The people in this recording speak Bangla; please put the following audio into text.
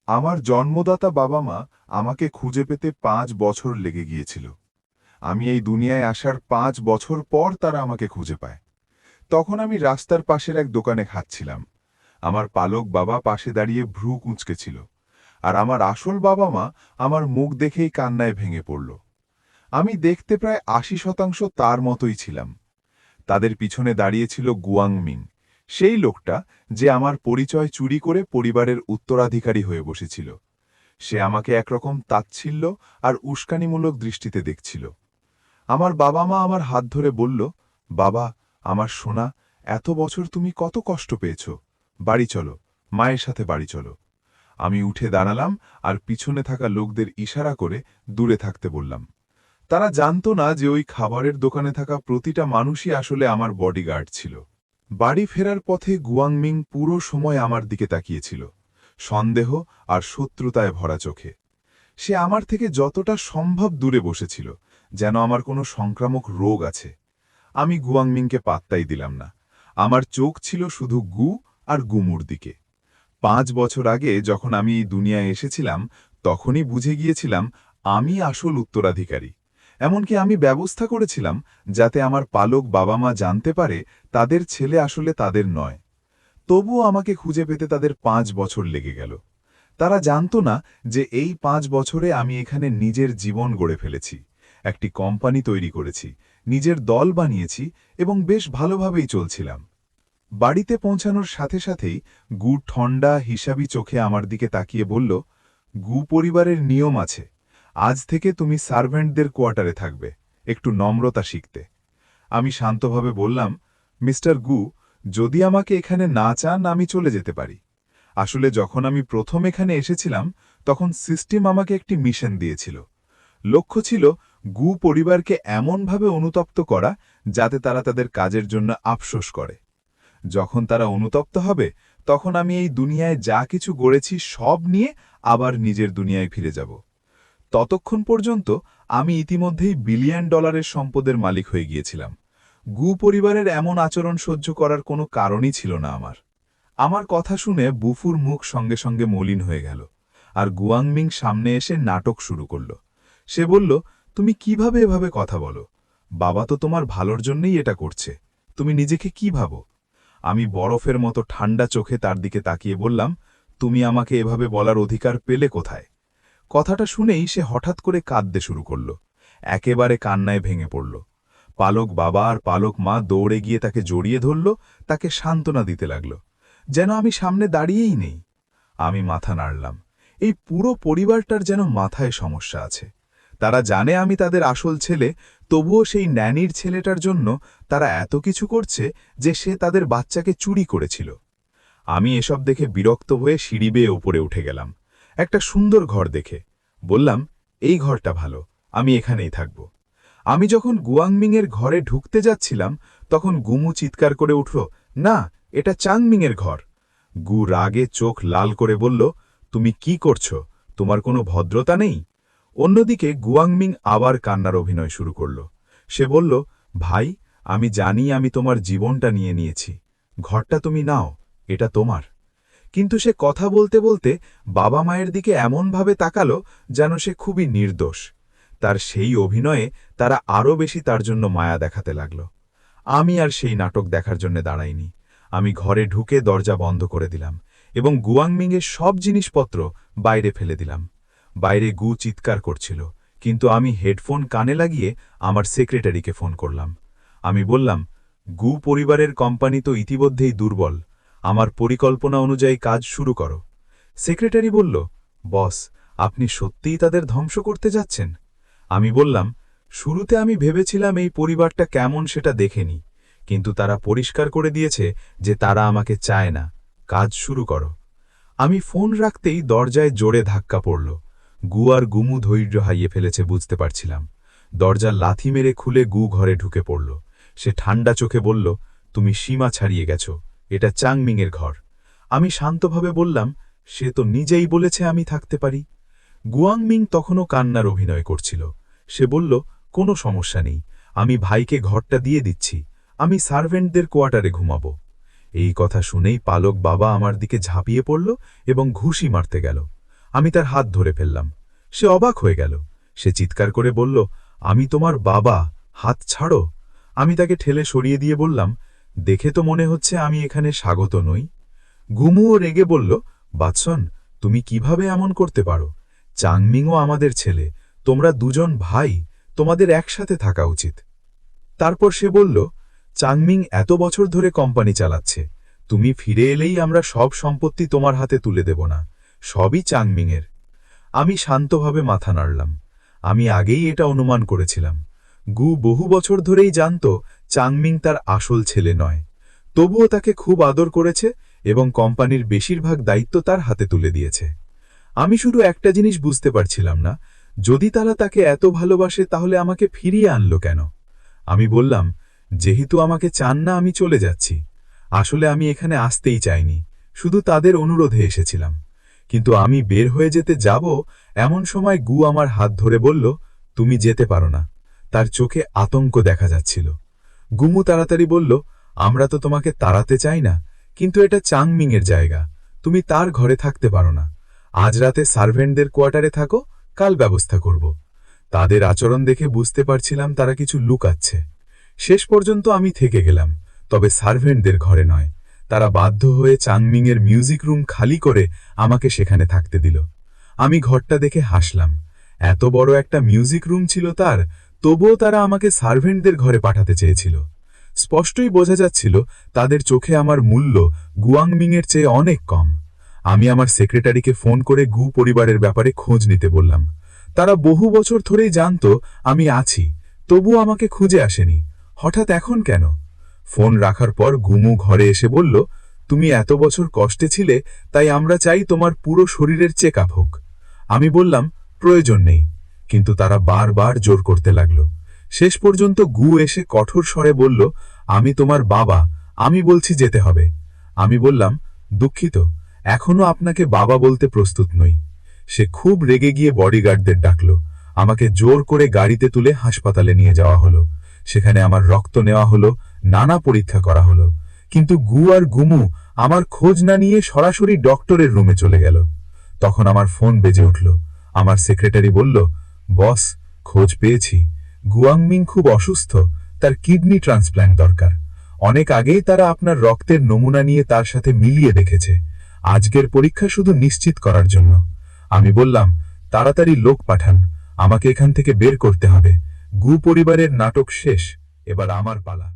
আমার জন্মদাতা বাবা মা আমাকে খুঁজে পেতে 5 বছর লেগে গিয়েছিল। আমি এই দুনিয়ায় আসার 5 বছর পর তারা আমাকে খুঁজে পায়। তখন আমি রাস্তার পাশের এক দোকানে খাচ্ছিলাম। আমার পালক বাবা পাশে দাঁড়িয়ে ভ্রু কুঁচকেছিল, আর আমার আসল বাবা মা আমার মুখ দেখেই কান্নায় ভেঙে পড়ল। আমি দেখতে প্রায় 80% তার মতোই ছিলাম। তাদের পিছনে দাঁড়িয়েছিল গুয়াংমিং, সেই লোকটা যে আমার পরিচয় চুরি করে পরিবারের উত্তরাধিকারী হয়ে বসেছিল। সে আমাকে একরকম তাচ্ছিল্য আর উস্কানিমূলক দৃষ্টিতে দেখছিল। আমার বাবা মা আমার হাত ধরে বলল, বাবা, আমার সোনা, এত বছর তুমি কত কষ্ট পেয়েছ। বাড়ি চলো, মায়ের সাথে বাড়ি চলো। আমি উঠে দাঁড়ালাম আর পিছনে থাকা লোকদের ইশারা করে দূরে থাকতে বললাম। তারা জানতো না যে ওই খাবারের দোকানে থাকা প্রতিটা মানুষই আসলে আমার বডিগার্ড ছিল। বাড়ি ফেরার পথে গুয়াংমিং পুরো সময় আমার দিকে তাকিয়েছিল, সন্দেহ আর শত্রুতায় ভরা চোখে। সে আমার থেকে যতটা সম্ভব দূরে বসেছিল, যেন আমার কোনো সংক্রামক রোগ আছে। আমি গুয়াংমিংকে পাত্তাই দিলাম না। আমার চোখ ছিল শুধু গু আর গুমুর দিকে। 5 বছর আগে যখন আমি এই দুনিয়ায় এসেছিলাম, তখনই বুঝে গিয়েছিলাম আমি আসল উত্তরাধিকারী। এমনকি আমি ব্যবস্থা করেছিলাম যাতে আমার পালক বাবা মা জানতে পারে তাদের ছেলে আসলে তাদের নয়। তবুও আমাকে খুঁজে পেতে তাদের 5 বছর লেগে গেল। তারা জানত না যে এই 5 বছরে আমি এখানে নিজের জীবন গড়ে ফেলেছি, একটি কোম্পানি তৈরি করেছি, নিজের দল বানিয়েছি এবং বেশ ভালোভাবেই চলছিলাম। বাড়িতে পৌঁছানোর সাথে সাথেই গু ঠন্ডা হিসাবি চোখে আমার দিকে তাকিয়ে বলল, গু পরিবারের নিয়ম আছে, আজ থেকে তুমি সার্ভেন্টদের কোয়ার্টারে থাকবে, একটু নম্রতা শিখতে। আমি শান্তভাবে বললাম, মিস্টার গু, যদি আমাকে এখানে না চান আমি চলে যেতে পারি। আসলে যখন আমি প্রথম এখানে এসেছিলাম, তখন সিস্টেম আমাকে একটি মিশন দিয়েছিল। লক্ষ্য ছিল গু পরিবারকে এমনভাবে অনুতপ্ত করা যাতে তারা তাদের কাজের জন্য আফসোস করে। যখন তারা অনুতপ্ত হবে, তখন আমি এই দুনিয়ায় যা কিছু গড়েছি সব নিয়ে আবার নিজের দুনিয়ায় ফিরে যাব। ততক্ষণ পর্যন্ত আমি ইতিমধ্যেই বিলিয়ন ডলারের সম্পদের মালিক হয়ে গিয়েছিলাম। গু পরিবারের এমন আচরণ সহ্য করার কোনো কারণই ছিল না আমার। আমার কথা শুনে বুফুর মুখ সঙ্গে সঙ্গে মলিন হয়ে গেল, আর গুয়াংমিং সামনে এসে নাটক শুরু করল। সে বলল, তুমি কিভাবে এভাবে কথা বলো? বাবা তো তোমার ভালোর জন্যই এটা করছে, তুমি নিজেকে কি ভাবো? আমি বরফের মতো ঠান্ডা চোখে তার দিকে তাকিয়ে বললাম, তুমি আমাকে এভাবে বলার অধিকার পেলে কোথায়? কথাটা শুনেই সে হঠাৎ করে কাঁদতে শুরু করল, একেবারে কান্নায় ভেঙে পড়ল। পালক বাবা আর পালক মা দৌড়ে গিয়ে তাকে জড়িয়ে ধরল, তাকে সান্ত্বনা দিতে লাগল, যেন আমি সামনে দাঁড়িয়েই নেই। আমি মাথা নাড়লাম। এই পুরো পরিবারটার যেন মাথায় সমস্যা আছে। তারা জানে আমি তাদের আসল ছেলে, তবুও সেই ন্যানির ছেলেটার জন্য তারা এত কিছু করছে যে সে তাদের বাচ্চাকে চুরি করেছিল। আমি এসব দেখে বিরক্ত হয়ে সিঁড়ি বেয়ে উপরে উঠে গেলাম, একটা সুন্দর ঘর দেখে। বললাম, এই ঘরটা ভালো, আমি এখানেই থাকব। আমি যখন গুয়াংমিংয়ের ঘরে ঢুকতে যাচ্ছিলাম, তখন গুমু চিৎকার করে উঠল, না, এটা চাংমিংয়ের ঘর। গু রাগে চোখ লাল করে বলল, তুমি কি করছো? তোমার কোনো ভদ্রতা নেই? অন্যদিকে গুয়াংমিং আবার কান্নার অভিনয় শুরু করল। সে বলল, ভাই, আমি জানি আমি তোমার জীবনটা নিয়ে নিয়েছি, ঘরটা তুমি নাও, এটা তোমার। কিন্তু সে কথা বলতে বলতে বাবা মায়ের দিকে এমনভাবে তাকালো যেন সে খুবই নির্দোষ। তার সেই অভিনয়ে তারা আরও বেশি তার জন্য মায়া দেখাতে লাগল। আমি আর সেই নাটক দেখার জন্য দাঁড়াইনি। আমি ঘরে ঢুকে দরজা বন্ধ করে দিলাম এবং গুয়াংমিংয়ের সব জিনিসপত্র বাইরে ফেলে দিলাম। বাইরে গু চিৎকার করছিল, কিন্তু আমি হেডফোন কানে লাগিয়ে আমার সেক্রেটারিকে ফোন করলাম। আমি বললাম, গু পরিবারের কোম্পানি তো ইতিমধ্যেই দুর্বল, আমার পরিকল্পনা অনুযায়ী কাজ শুরু করো। সেক্রেটারি বলল, বস, আপনি সত্যিই তাদের ধ্বংস করতে যাচ্ছেন? আমি বললাম, শুরুতে আমি ভেবেছিলাম এই পরিবারটা কেমন সেটা দেখেনি, কিন্তু তারা পরিষ্কার করে দিয়েছে যে তারা আমাকে চায় না, কাজ শুরু করো। আমি ফোন রাখতেই দরজায় জোরে ধাক্কা পড়ল। গু আর গুমু ধৈর্য হারিয়ে ফেলেছে বুঝতে পারছিলাম। দরজা লাথি মেরে খুলে গু ঘরে ঢুকে পড়ল। সে ঠান্ডা চোখে বলল, তুমি সীমা ছাড়িয়ে গেছো, এটা চাংমিংয়ের ঘর। আমি শান্তভাবে বললাম, সে তো নিজেই বলেছে আমি থাকতে পারি। গুয়াংমিং তখনও কান্নার অভিনয় করছিল। সে বলল, কোনো সমস্যা নেই, আমি ভাইকে ঘরটা দিয়ে দিচ্ছি, আমি সার্ভেন্টদের কোয়ার্টারে ঘুমাবো। এই কথা শুনেই পালক বাবা আমার দিকে ঝাঁপিয়ে পড়ল এবং ঘুষি মারতে গেল। আমি তার হাত ধরে ফেললাম। সে অবাক হয়ে গেল। সে চিৎকার করে বলল, আমি তোমার বাবা, হাত ছাড়ো। আমি তাকে ঠেলে সরিয়ে দিয়ে বললাম, দেখে তো মনে হচ্ছে আমি এখানে স্বাগত নই। গুমুও রেগে বলল, বাৎসন, তুমি কিভাবে এমন করতে পারো? চাংমিংও আমাদের ছেলে, তোমরা দুজন ভাই, তোমাদের একসাথে থাকা উচিত। তারপর সে বলল, চাংমিং এত বছর ধরে কোম্পানি চালাচ্ছে, তুমি ফিরে এলেই আমরা সব সম্পত্তি তোমার হাতে তুলে দেব না, সবই চাংমিংয়ের। আমি শান্তভাবে মাথা নাড়লাম। আমি আগেই এটা অনুমান করেছিলাম। গু বহু বছর ধরেই জানত চাংমিং তার আসল ছেলে নয়, তবুও তাকে খুব আদর করেছে এবং কোম্পানির বেশিরভাগ দায়িত্ব তার হাতে তুলে দিয়েছে। আমি শুধু একটা জিনিস বুঝতে পারছিলাম না, যদি তারা তাকে এত ভালোবাসে তাহলে আমাকে ফিরিয়ে আনলো কেন? আমি বললাম, যেহেতু আমাকে চান না আমি চলে যাচ্ছি। আসলে আমি এখানে আসতেই চাইনি, শুধু তাদের অনুরোধে এসেছিলাম। কিন্তু আমি বের হয়ে যেতে যাব এমন সময় গু আমার হাত ধরে বলল, তুমি যেতে পারো না। তার চোখে আতঙ্ক দেখা যাচ্ছিল। গুমু তাড়াতাড়ি বলল, আমরা তো তোমাকে তাড়াতে চাই না, কিন্তু এটা চাংমিংয়ের জায়গা, তুমি তার ঘরে থাকতে পারো না। আজ রাতে সার্ভেন্টদের কোয়ার্টারে থাকো, কাল ব্যবস্থা করব। তাদের আচরণ দেখে বুঝতে পারছিলাম তারা কিছু লুকাচ্ছে। শেষ পর্যন্ত আমি থেকে গেলাম, তবে সার্ভেন্টদের ঘরে নয়। তারা বাধ্য হয়ে চাংমিংয়ের মিউজিক রুম খালি করে আমাকে সেখানে থাকতে দিল। আমি ঘরটা দেখে হাসলাম। এত বড় একটা মিউজিক রুম ছিল তার, তবুও তারা আমাকে সার্ভেন্টদের ঘরে পাঠাতে চেয়েছিল। স্পষ্টই বোঝা যাচ্ছিল তাদের চোখে আমার মূল্য গুয়াংমিংয়ের চেয়ে অনেক কম। আমি আমার সেক্রেটারিকে ফোন করে গু পরিবারের ব্যাপারে খোঁজ নিতে বললাম। তারা বহু বছর ধরেই জানত আমি আছি, তবু আমাকে খুঁজে আসেনি। হঠাৎ এখন কেন? ফোন রাখার পর গুমু ঘরে এসে বলল, তুমি এত বছর কষ্টে ছিলে, তাই আমরা চাই তোমার পুরো শরীরের চেক আপ হোক। আমি বললাম, প্রয়োজন নেই, কিন্তু তারা বারবার জোর করতে লাগল। শেষ পর্যন্ত গু এসে কঠোর স্বরে বলল, আমি তোমার বাবা, আমি বলছি যেতে হবে। আমি বললাম, দুঃখিত, এখনো আপনাকে বাবা বলতে প্রস্তুত নই। সে খুব রেগে গিয়ে বডিগার্ডদের ডাকল। আমাকে জোর করে গাড়িতে তুলে হাসপাতালে নিয়ে যাওয়া হলো। সেখানে আমার রক্ত নেওয়া হলো, নানা পরীক্ষা করা হলো। কিন্তু গু আর গুমু আমার খোঁজ না নিয়ে সরাসরি ডক্টরের রুমে চলে গেল। তখন আমার ফোন বেজে উঠল। আমার সেক্রেটারি বলল, বস, খোঁজ পেয়েছি। গুয়াংমিং খুব অসুস্থ, তার কিডনি ট্রান্সপ্ল্যান্ট দরকার। অনেক আগেই তারা আপনার রক্তের নমুনা নিয়ে তার সাথে মিলিয়ে দেখেছে। আজকের পরীক্ষা শুধু নিশ্চিত করার জন্য। আমি বললাম, তাড়াতাড়ি লোক পাঠান, আমাকে এখান থেকে বের করতে হবে। গু পরিবারের নাটক শেষ, এবার আমার পালা।